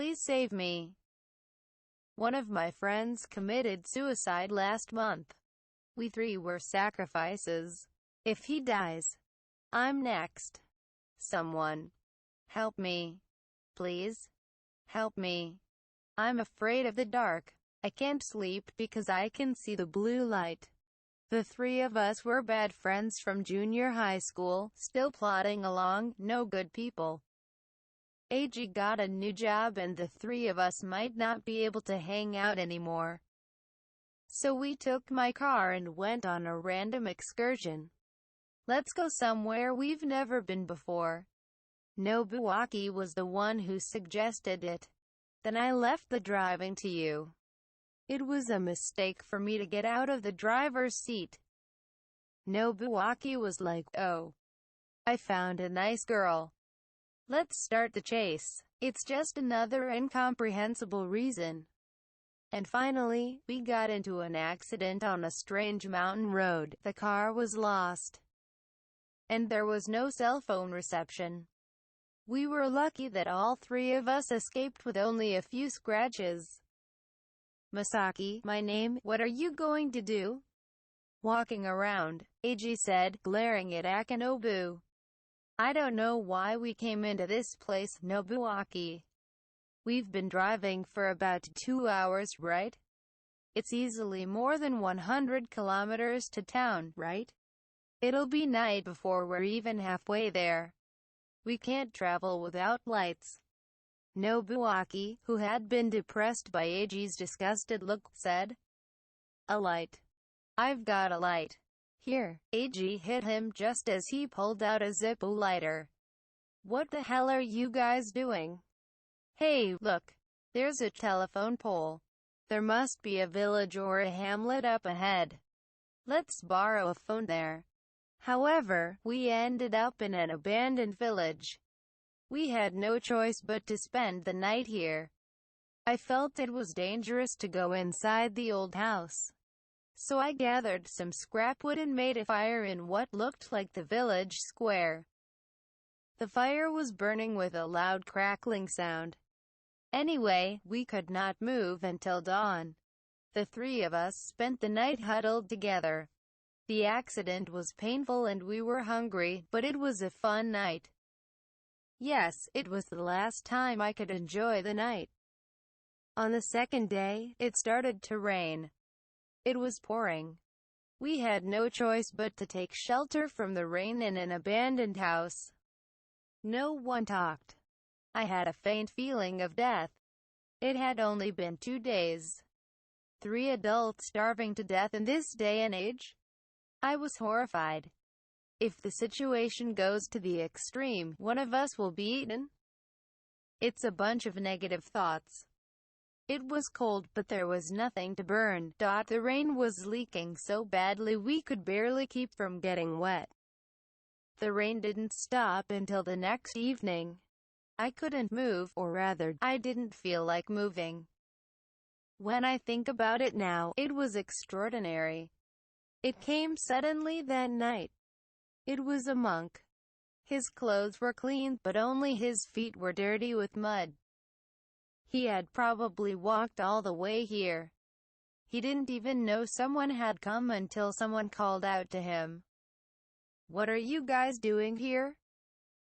Please save me. One of my friends committed suicide last month. We three were sacrifices. If he dies, I'm next. Someone. Help me. Please. Help me. I'm afraid of the dark. I can't sleep because I can see the blue light. The three of us were bad friends from junior high school, still plodding along, no good people. AG got a new job and the three of us might not be able to hang out anymore. So we took my car and went on a random excursion. Let's go somewhere we've never been before. Nobuaki was the one who suggested it. Then I left the driving to you. It was a mistake for me to get out of the driver's seat. Nobuaki was like, oh, I found a nice girl. Let's start the chase. It's just another incomprehensible reason. And finally, we got into an accident on a strange mountain road. The car was lost. And there was no cell phone reception. We were lucky that all three of us escaped with only a few scratches. Masaki, my name, what are you going to do? Walking around, Eiji said, glaring at Akinobu. I don't know why we came into this place, Nobuaki. We've been driving for about 2 hours, right? It's easily more than 100 kilometers to town, right? It'll be night before we're even halfway there. We can't travel without lights. Nobuaki, who had been depressed by Eiji's disgusted look, said, a light. I've got a light. Here. Eiji hit him just as he pulled out a Zippo lighter. What the hell are you guys doing? Hey, look. There's a telephone pole. There must be a village or a hamlet up ahead. Let's borrow a phone there. However, we ended up in an abandoned village. We had no choice but to spend the night here. I felt it was dangerous to go inside the old house. So I gathered some scrap wood and made a fire in what looked like the village square. The fire was burning with a loud crackling sound. Anyway, we could not move until dawn. The three of us spent the night huddled together. The accident was painful and we were hungry, but it was a fun night. Yes, it was the last time I could enjoy the night. On the second day, it started to rain. It was pouring. We had no choice but to take shelter from the rain in an abandoned house. No one talked. I had a faint feeling of death. It had only been 2 days. 3 adults starving to death in this day and age? I was horrified. If the situation goes to the extreme, one of us will be eaten. It's a bunch of negative thoughts. It was cold, but there was nothing to burn. The rain was leaking so badly we could barely keep from getting wet. The rain didn't stop until the next evening. I couldn't move, or rather, I didn't feel like moving. When I think about it now, it was extraordinary. It came suddenly that night. It was a monk. His clothes were clean, but only his feet were dirty with mud. He had probably walked all the way here. He didn't even know someone had come until someone called out to him. What are you guys doing here?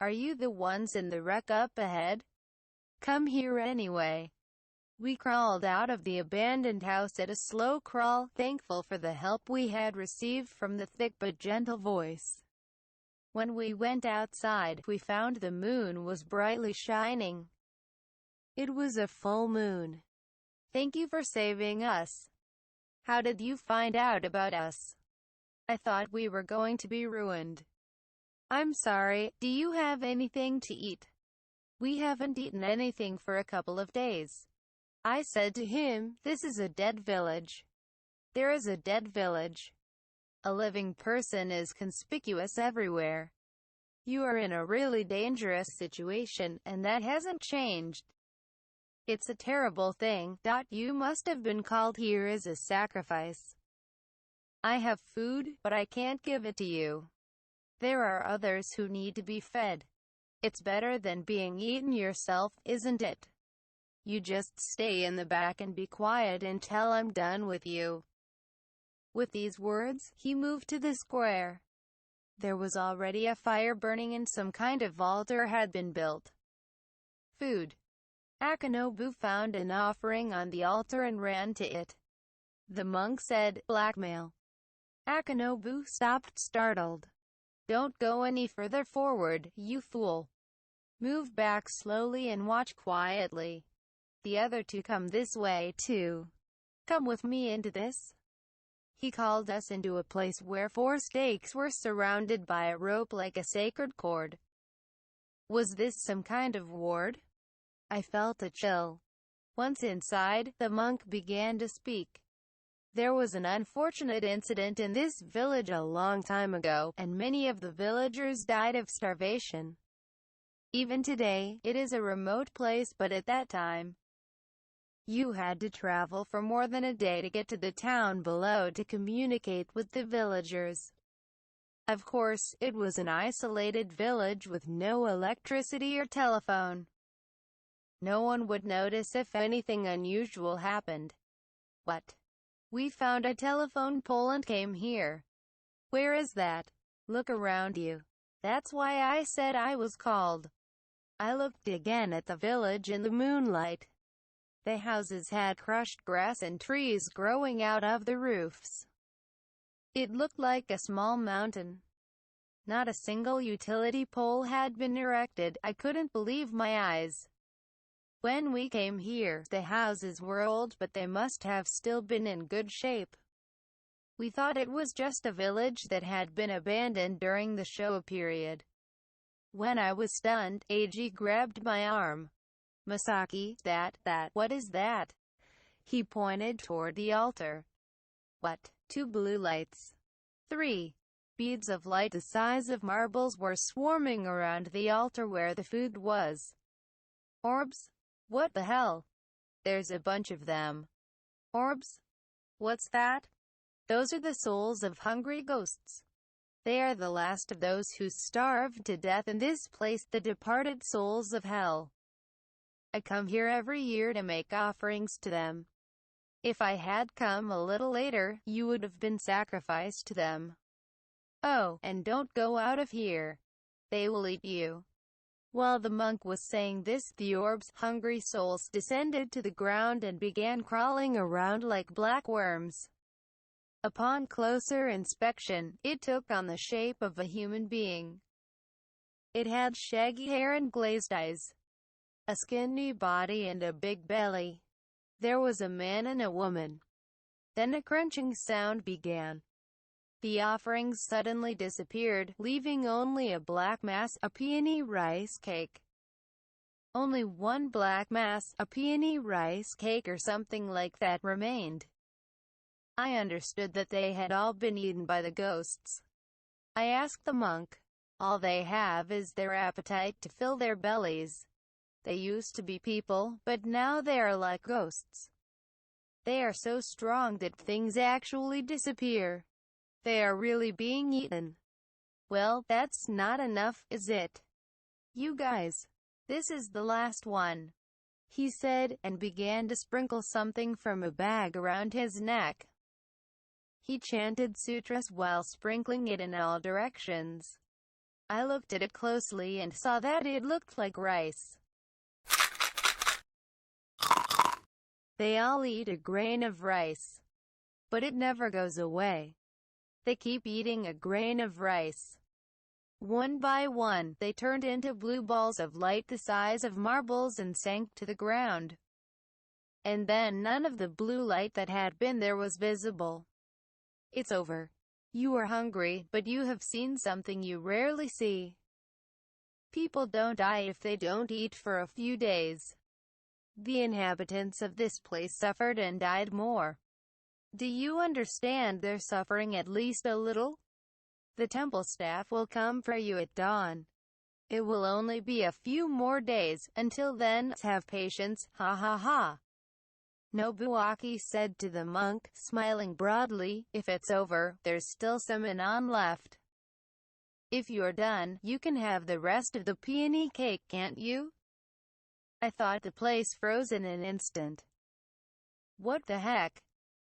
Are you the ones in the wreck up ahead? Come here anyway. We crawled out of the abandoned house at a slow crawl, thankful for the help we had received from the thick but gentle voice. When we went outside, we found the moon was brightly shining. It was a full moon. Thank you for saving us. How did you find out about us? I thought we were going to be ruined. I'm sorry, do you have anything to eat? We haven't eaten anything for a couple of days. I said to him, this is a dead village. There is a dead village. A living person is conspicuous everywhere. You are in a really dangerous situation, and that hasn't changed. It's a terrible thing. You must have been called here as a sacrifice. I have food, but I can't give it to you. There are others who need to be fed. It's better than being eaten yourself, isn't it? You just stay in the back and be quiet until I'm done with you." With these words, he moved to the square. There was already a fire burning and some kind of altar had been built. Food. Akinobu found an offering on the altar and ran to it. The monk said, "Blackmail." Akinobu stopped, startled. "Don't go any further forward, you fool. Move back slowly and watch quietly. The other two come this way too. Come with me into this." He called us into a place where 4 stakes were surrounded by a rope like a sacred cord. Was this some kind of ward? I felt a chill. Once inside, the monk began to speak. "There was an unfortunate incident in this village a long time ago, and many of the villagers died of starvation. Even today, it is a remote place, but at that time, you had to travel for more than a day to get to the town below to communicate with the villagers. Of course, it was an isolated village with no electricity or telephone. No one would notice if anything unusual happened. What? We found a telephone pole and came here." "Where is that? Look around you." "That's why I said I was called." I looked again at the village in the moonlight. The houses had crushed grass and trees growing out of the roofs. It looked like a small mountain. Not a single utility pole had been erected. I couldn't believe my eyes. When we came here, the houses were old, but they must have still been in good shape. We thought it was just a village that had been abandoned during the Showa period. When I was stunned, Eiji grabbed my arm. "Masaki, what is that?" He pointed toward the altar. "What?" 2 blue lights. 3 beads of light the size of marbles were swarming around the altar where the food was. "Orbs? What the hell? There's a bunch of them." "Orbs? What's that?" "Those are the souls of hungry ghosts. They are the last of those who starved to death in this place, the departed souls of hell. I come here every year to make offerings to them. If I had come a little later, you would have been sacrificed to them. Oh, and don't go out of here. They will eat you." While the monk was saying this, the orbs, hungry souls, descended to the ground and began crawling around like black worms. Upon closer inspection, it took on the shape of a human being. It had shaggy hair and glazed eyes, a skinny body and a big belly. There was a man and a woman. Then a crunching sound began. The offerings suddenly disappeared, leaving only a black mass, a peony rice cake. Only one black mass, a peony rice cake or something like that, remained. I understood that they had all been eaten by the ghosts. I asked the monk. "All they have is their appetite to fill their bellies. They used to be people, but now they are like ghosts. They are so strong that things actually disappear. They are really being eaten." "Well, that's not enough, is it? You guys. This is the last one," he said, and began to sprinkle something from a bag around his neck. He chanted sutras while sprinkling it in all directions. I looked at it closely and saw that it looked like rice. They all eat a grain of rice, but it never goes away. They keep eating a grain of rice. One by one, they turned into blue balls of light the size of marbles and sank to the ground. And then none of the blue light that had been there was visible. "It's over. You are hungry, but you have seen something you rarely see. People don't die if they don't eat for a few days. The inhabitants of this place suffered and died more. Do you understand their suffering at least a little? The temple staff will come for you at dawn. It will only be a few more days. Until then, have patience, ha ha ha." Nobuaki said to the monk, smiling broadly, "If it's over, there's still some Inan left. If you're done, you can have the rest of the peony cake, can't you?" I thought the place froze in an instant. What the heck?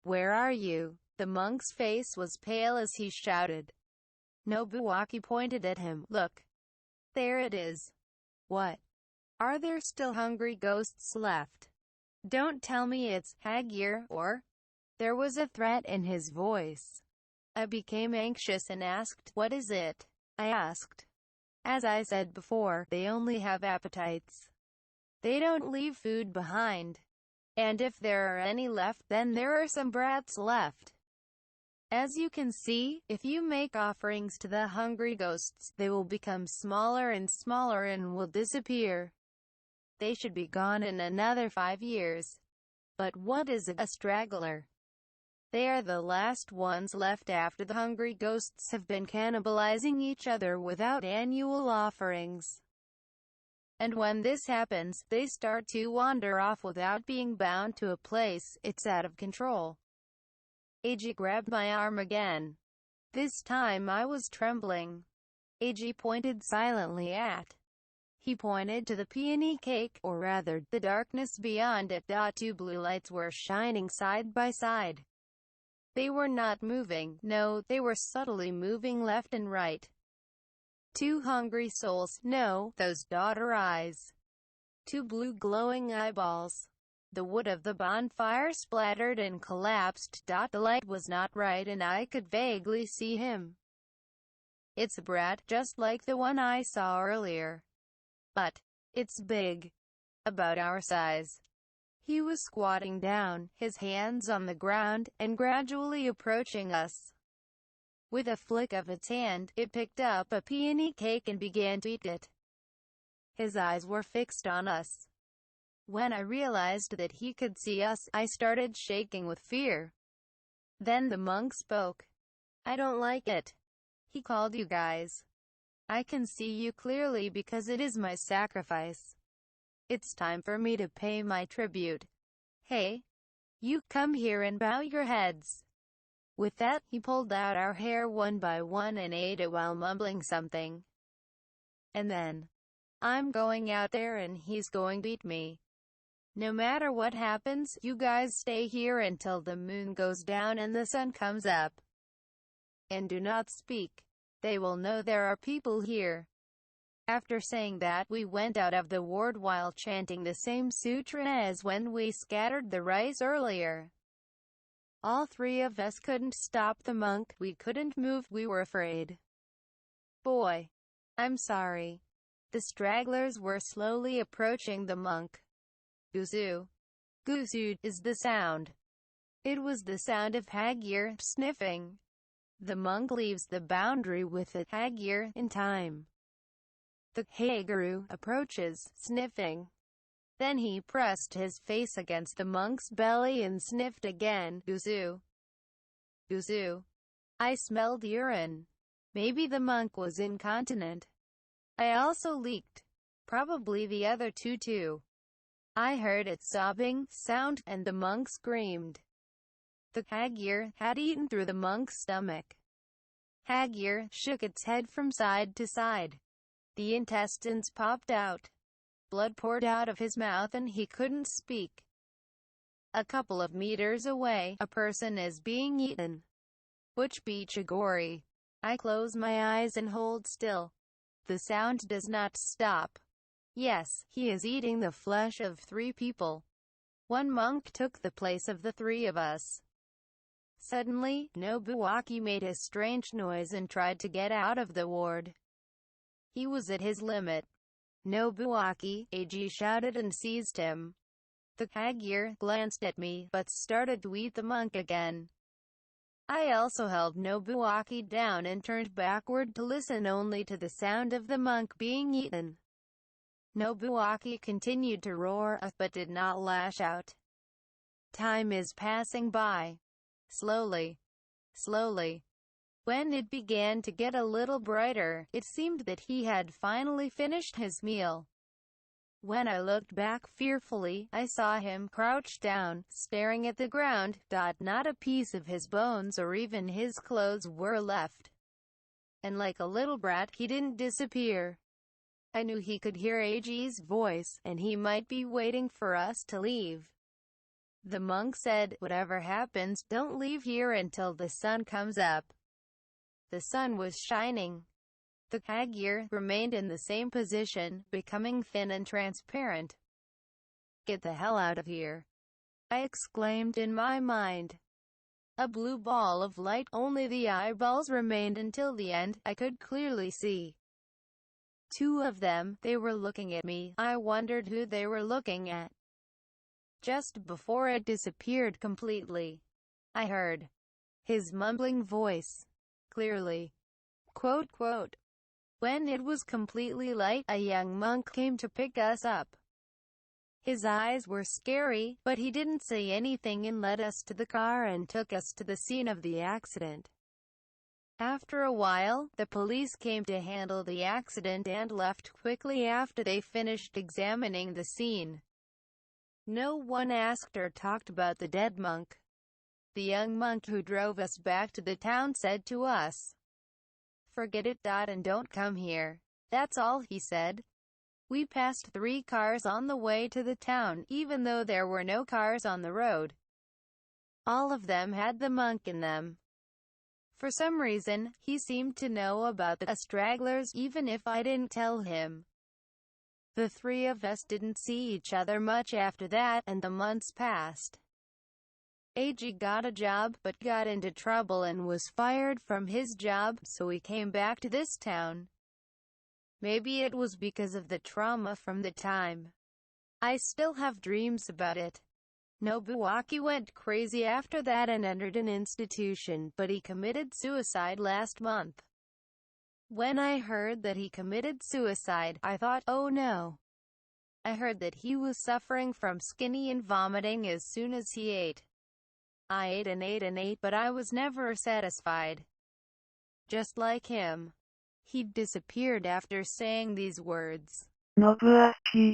Where are you? The monk's face was pale as he shouted. Nobuaki pointed at him. Look. There it is. What? Are there still hungry ghosts left? Don't tell me it's Hagir, or? There was a threat in his voice. I became anxious and asked, what is it? I asked. As I said before, they only have appetites. They don't leave food behind. And if there are any left, then there are some brats left. As you can see, if you make offerings to the hungry ghosts, they will become smaller and smaller and will disappear. They should be gone in another 5 years. But what is a straggler? They are the last ones left after the hungry ghosts have been cannibalizing each other without annual offerings. And when this happens, they start to wander off without being bound to a place. It's out of control. Eiji grabbed my arm again. This time I was trembling. Eiji pointed silently at. He pointed to the peony cake, or rather, the darkness beyond it. Two blue lights were shining side by side. They were not moving, no, they were subtly moving left and right. Two hungry souls, no, those daughter eyes. Two blue glowing eyeballs. The wood of the bonfire splattered and collapsed. The light was not right and I could vaguely see him. It's a brat, just like the one I saw earlier. But it's big. About our size. He was squatting down, his hands on the ground, and gradually approaching us. With a flick of its hand, it picked up a peony cake and began to eat it. His eyes were fixed on us. When I realized that he could see us, I started shaking with fear. Then the monk spoke. I don't like it. He called you guys. I can see you clearly because it is my sacrifice. It's time for me to pay my tribute. Hey, you come here and bow your heads. With that, he pulled out our hair one by one and ate it while mumbling something. And then, I'm going out there and he's going to beat me. No matter what happens, you guys stay here until the moon goes down and the sun comes up. And do not speak. They will know there are people here. After saying that, we went out of the ward while chanting the same sutra as when we scattered the rice earlier. All three of us couldn't stop the monk. We couldn't move. We were afraid. Boy. I'm sorry. The stragglers were slowly approaching the monk. Gusu. Gusu is the sound. It was the sound of Hagir sniffing. The monk leaves the boundary with a Hagir in time. The Haguru approaches, sniffing. Then he pressed his face against the monk's belly and sniffed again. Gusu. Gusu. I smelled urine. Maybe the monk was incontinent. I also leaked. Probably the other two too. I heard its sobbing sound, and the monk screamed. The Hagir had eaten through the monk's stomach. Hagir shook its head from side to side. The intestines popped out. Blood poured out of his mouth and he couldn't speak. A couple of meters away, a person is being eaten. Butch Bichigori. I close my eyes and hold still. The sound does not stop. Yes, he is eating the flesh of 3 people. One monk took the place of the 3 of us. Suddenly, Nobuaki made a strange noise and tried to get out of the ward. He was at his limit. Nobuaki, Eiji shouted and seized him. The Hagir glanced at me, but started to eat the monk again. I also held Nobuaki down and turned backward to listen only to the sound of the monk being eaten. Nobuaki continued to roar, but did not lash out. Time is passing by. Slowly. Slowly. When it began to get a little brighter, it seemed that he had finally finished his meal. When I looked back fearfully, I saw him crouched down, staring at the ground. Not a piece of his bones or even his clothes were left. And like a little brat, he didn't disappear. I knew he could hear Agee's voice, and he might be waiting for us to leave. The monk said, "Whatever happens, don't leave here until the sun comes up." The sun was shining. The Hagir remained in the same position, becoming thin and transparent. "Get the hell out of here," I exclaimed in my mind. A blue ball of light, only the eyeballs remained until the end. I could clearly see two of them. They were looking at me. I wondered who they were looking at. Just before it disappeared completely, I heard his mumbling voice clearly. Quote, quote, "When it was completely light, a young monk came to pick us up. His eyes were scary, but he didn't say anything and led us to the car and took us to the scene of the accident. After a while, the police came to handle the accident and left quickly after they finished examining the scene. No one asked or talked about the dead monk. The young monk who drove us back to the town said to us, 'Forget it, and don't come here.' That's all he said. We passed 3 cars on the way to the town, even though there were no cars on the road. All of them had the monk in them. For some reason, he seemed to know about the stragglers, even if I didn't tell him. The 3 of us didn't see each other much after that, and the months passed. Agee got a job, but got into trouble and was fired from his job, so we came back to this town. Maybe it was because of the trauma from the time. I still have dreams about it. Nobuaki went crazy after that and entered an institution, but he committed suicide last month. When I heard that he committed suicide, I thought, oh no. I heard that he was suffering from skinny and vomiting as soon as he ate. I ate and ate and ate, but I was never satisfied. Just like him. He disappeared after saying these words. Nobuaki